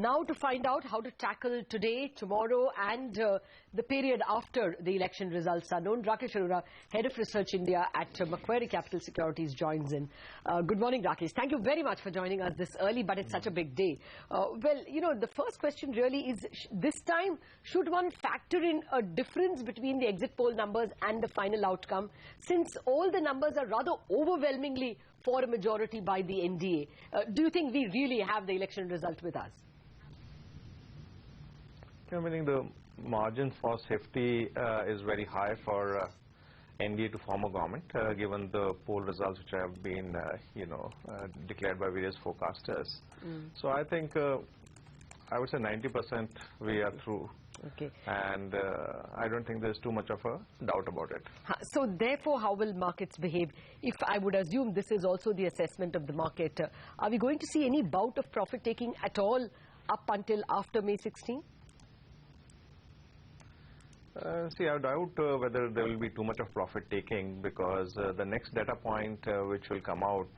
Now to find out how to tackle today, tomorrow and the period after the election results are known, Rakesh Arora, Head of Research India at Macquarie Capital Securities joins in. Good morning, Rakesh. Thank you very much for joining us this early, but it's such a big day. Well, you know, the first question really is, this time, should one factor in a difference between the exit poll numbers and the final outcome, since all the numbers are rather overwhelmingly for a majority by the NDA? Do you think we really have the election result with us? Meaning the margin for safety is very high for NDA to form a government, given the poll results which have been, declared by various forecasters. So I think I would say 90% we are through. Okay. And I don't think there's too much of a doubt about it. So therefore, how will markets behave? If I would assume this is also the assessment of the market, are we going to see any bout of profit taking at all up until after May 16? See, I doubt whether there will be too much of profit taking, because the next data point which will come out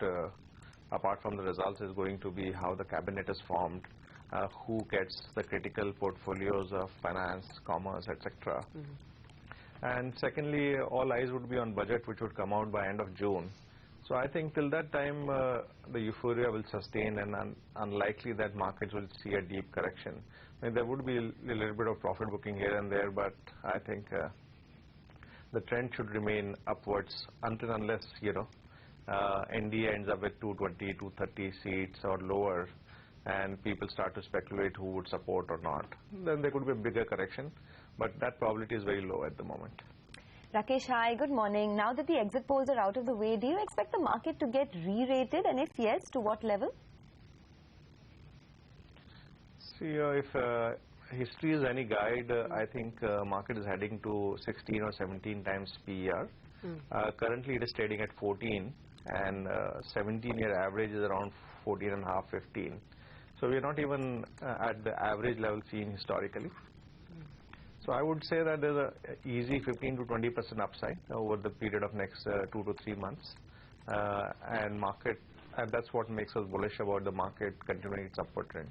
apart from the results is going to be how the cabinet is formed, who gets the critical portfolios of finance, commerce, etc. And secondly, all eyes would be on budget, which would come out by end of June. So I think till that time the euphoria will sustain, and unlikely that markets will see a deep correction. I mean, there would be a little bit of profit booking here and there, but I think the trend should remain upwards until unless NDA ends up with 220, 230 seats or lower, and people start to speculate who would support or not. Then there could be a bigger correction, but that probability is very low at the moment. Rakesh, hi, good morning. Now that the exit polls are out of the way, do you expect the market to get re-rated, and if yes, to what level? See, if history is any guide, I think market is heading to 16 or 17 times PER. Currently it is trading at 14, and 17-year average is around 14.5, 15. So we are not even at the average level seen historically. So I would say that there's an easy 15 to 20% upside over the period of next 2 to 3 months, and that's what makes us bullish about the market continuing its upward trend.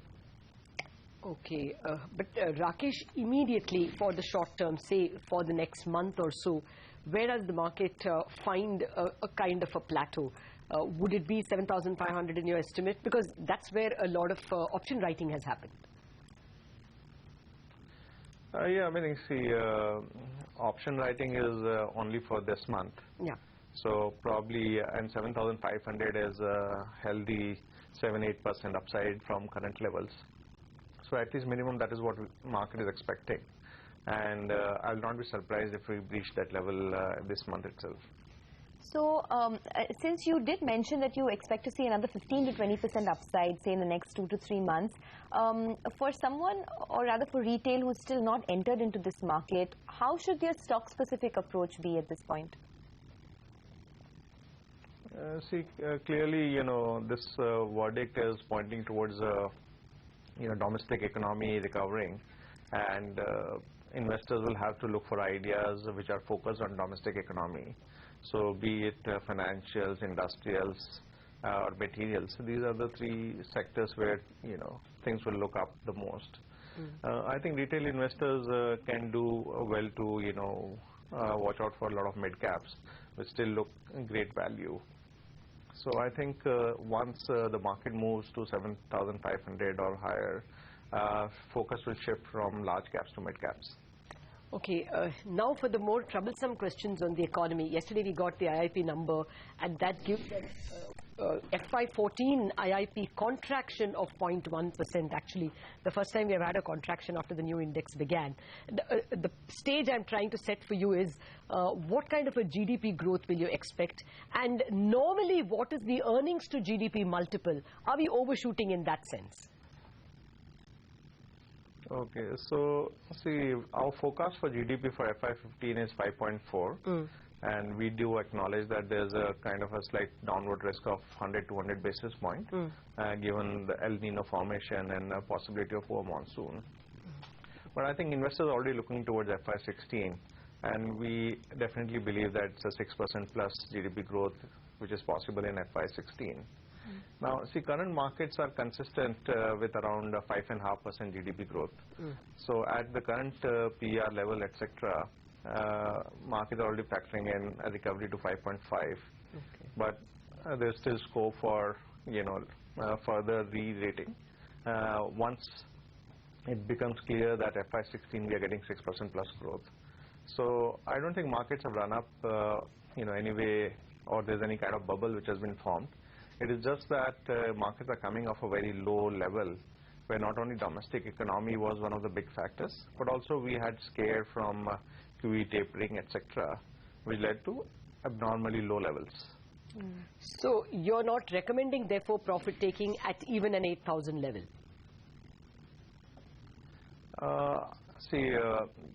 Okay, but Rakesh, immediately for the short term, say for the next month or so, where does the market find a kind of a plateau? Would it be 7,500 in your estimate? Because that's where a lot of option writing has happened. Yeah, I mean, see, option writing is only for this month. Yeah. So probably, and 7,500 is a healthy 7-8% upside from current levels. So at least minimum that is what market is expecting. And I will not be surprised if we breach that level this month itself. So, since you did mention that you expect to see another 15 to 20% upside, say in the next 2 to 3 months, for someone, or rather for retail who's still not entered into this market, how should their stock-specific approach be at this point? See, clearly, this verdict is pointing towards domestic economy recovering, and investors will have to look for ideas which are focused on domestic economy. So be it financials, industrials, or materials. These are the three sectors where things will look up the most. I think retail investors can do well to watch out for a lot of mid caps, which still look great value. So I think once the market moves to 7,500 or higher, focus will shift from large caps to mid caps. Okay, now for the more troublesome questions on the economy. Yesterday we got the IIP number, and that gives an FY14 IIP contraction of 0.1%. Actually, the first time we have had a contraction after the new index began. The stage I'm trying to set for you is, what kind of a GDP growth will you expect? And normally, what is the earnings to GDP multiple? Are we overshooting in that sense? Okay, so see, our forecast for GDP for FY15 is 5.4, and we do acknowledge that there's a kind of a slight downward risk of 100 to 200 basis points, given the El Nino formation and the possibility of poor monsoon. But I think investors are already looking towards FY16, and we definitely believe that it's a 6% plus GDP growth which is possible in FY16. Now, see, current markets are consistent with around 5.5% GDP growth. So at the current PER level, etc., market are already factoring in a recovery to 5.5. Okay. But there's still scope for, further re-rating. Once it becomes clear that FY16 we are getting 6% plus growth. So I don't think markets have run up, anyway, or there's any kind of bubble which has been formed. It is just that markets are coming off a very low level, where not only domestic economy was one of the big factors, but also we had scare from QE tapering, etc., which led to abnormally low levels. So you're not recommending, therefore, profit taking at even an 8,000 level?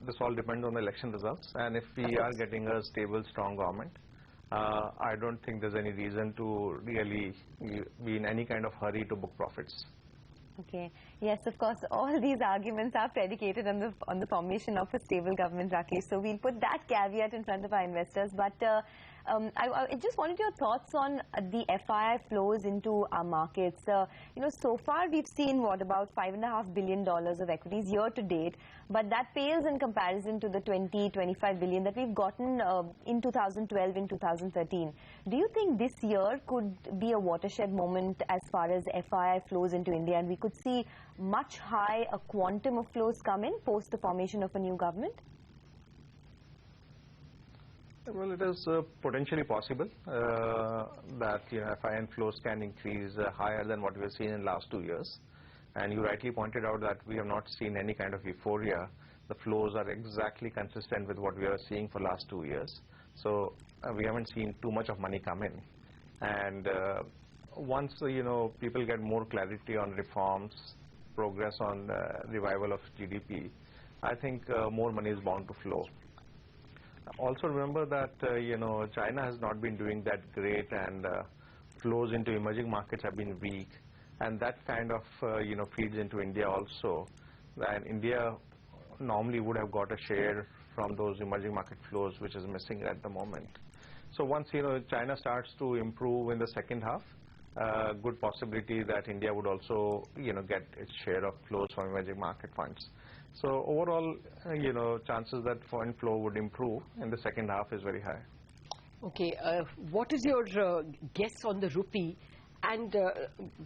This all depends on the election results, and if we are getting a stable, strong government, I don't think there's any reason to really be in any kind of hurry to book profits. Okay. Yes, of course, all these arguments are predicated on the formation of a stable government, Rakesh. So we'll put that caveat in front of our investors. But I just wanted your thoughts on the FII flows into our markets. So far we've seen, about $5.5 billion of equities year to date, but that pales in comparison to the 25 billion that we've gotten in 2012 and 2013. Do you think this year could be a watershed moment as far as FII flows into India, and we could see much higher quantum of flows come in post the formation of a new government? Well, it is potentially possible that FII flows can increase higher than what we have seen in the last 2 years. And you rightly pointed out that we have not seen any kind of euphoria. The flows are exactly consistent with what we are seeing for the last 2 years. So we haven't seen too much of money come in. And once people get more clarity on reforms, progress on revival of GDP, I think more money is bound to flow. Also remember that China has not been doing that great, and flows into emerging markets have been weak, and that kind of feeds into India also. And India normally would have got a share from those emerging market flows, which is missing at the moment. So once China starts to improve in the second half, good possibility that India would also get its share of flows from emerging market funds. So overall, chances that foreign flow would improve in the second half is very high. Okay, what is your guess on the rupee? And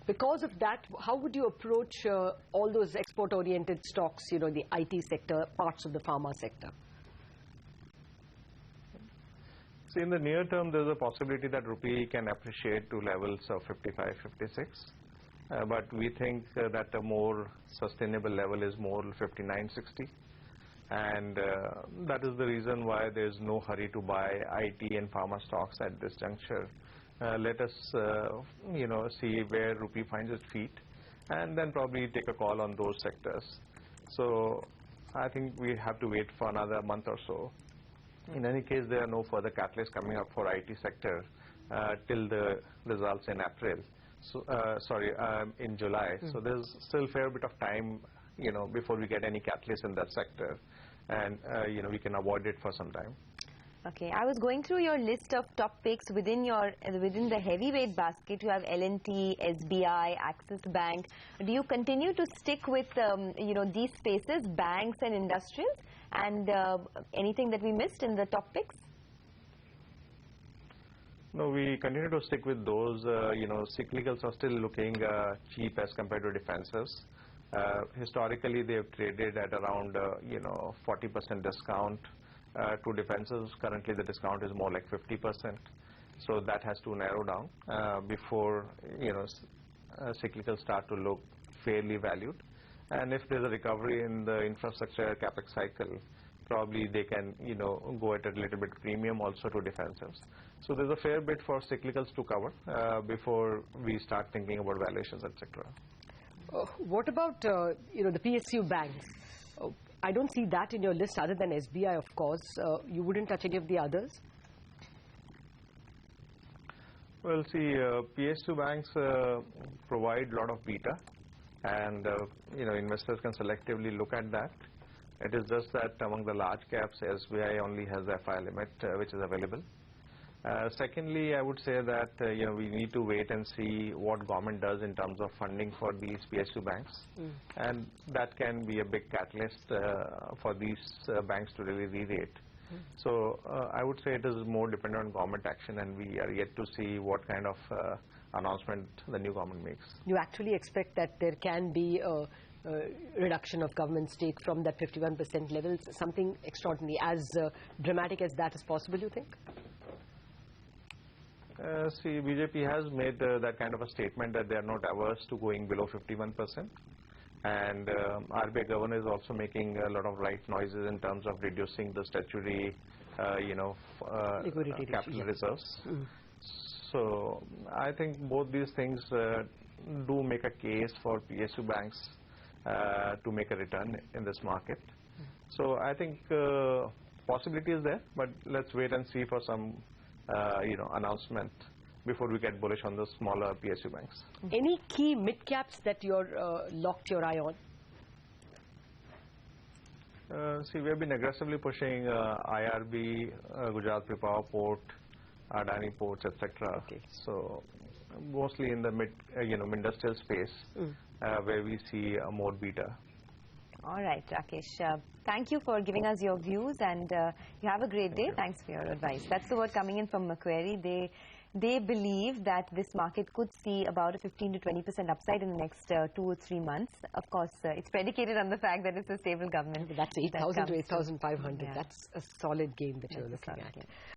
because of that, how would you approach all those export-oriented stocks, the IT sector, parts of the pharma sector? See, in the near term, there's a possibility that rupee can appreciate to levels of 55, 56. But we think that a more sustainable level is more 59, 60. And that is the reason why there's no hurry to buy IT and pharma stocks at this juncture. Let us, see where rupee finds its feet, and then probably take a call on those sectors. So I think we have to wait for another month or so. In any case, there are no further catalysts coming up for IT sector till the results in April. So, in July. So there's still a fair bit of time, before we get any catalyst in that sector, and we can avoid it for some time. Okay, I was going through your list of top picks within the heavyweight basket. You have L&T, SBI, Axis Bank. Do you continue to stick with these spaces, banks and industrials, and anything that we missed in the top picks? No, we continue to stick with those. Cyclicals are still looking cheap as compared to defensives. Historically, they have traded at around 40% discount to defensives. Currently, the discount is more like 50%. So that has to narrow down before cyclicals start to look fairly valued. And if there's a recovery in the infrastructure capex cycle, probably they can go at a little bit premium also to defensives. So there's a fair bit for cyclicals to cover before we start thinking about valuations, etc. What about the PSU banks? I don't see that in your list other than SBI, of course. You wouldn't touch any of the others? Well, see, PSU banks provide a lot of beta, and investors can selectively look at that. It is just that among the large caps, SBI only has the FI limit which is available. Secondly, I would say that we need to wait and see what government does in terms of funding for these PSU banks, and that can be a big catalyst for these banks to really re-rate. So I would say it is more dependent on government action, and we are yet to see what kind of announcement the new government makes. You actually expect that there can be a reduction of government stake from that 51% level, something extraordinary, as dramatic as that is possible, you think? See, BJP has made that kind of a statement that they are not averse to going below 51%. And RBI governor is also making a lot of right noises in terms of reducing the statutory, capital reserves. So I think both these things do make a case for PSU banks to make a return in this market. So I think possibility is there, but let's wait and see for some announcement before we get bullish on the smaller PSU banks. Any key mid-caps that you're locked your eye on? See, we have been aggressively pushing IRB, Gujarat Pipavav Port, Adani Ports, etc. Okay. So mostly in the industrial space where we see a more beta. All right, Rakesh. Thank you for giving us your views, and you have a great day. Thanks for your advice. That's the word coming in from Macquarie. They believe that this market could see about a 15 to 20% upside in the next 2 or 3 months. Of course, it's predicated on the fact that it's a stable government. That's 8,000 to 8,500. Yeah. That's a solid gain that you're looking at.